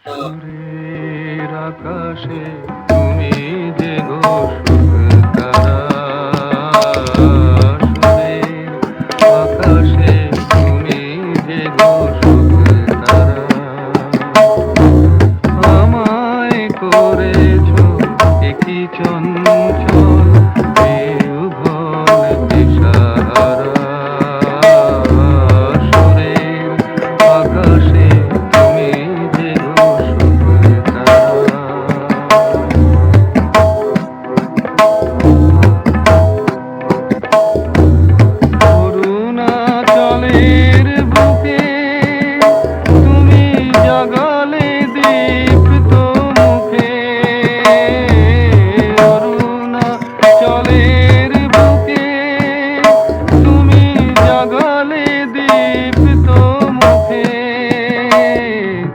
সুরের আকাশে তুমি যে গো সুখতারা, সুরের আকাশে তুমি যে গো সুখতারা, আমায় করেছ একই চঞ্চল বিহ্বল দিশাহারা, সুরের আকাশে তুমি যে গো সুখতারা। অরুণাচলের বুকে তুমি জগৎ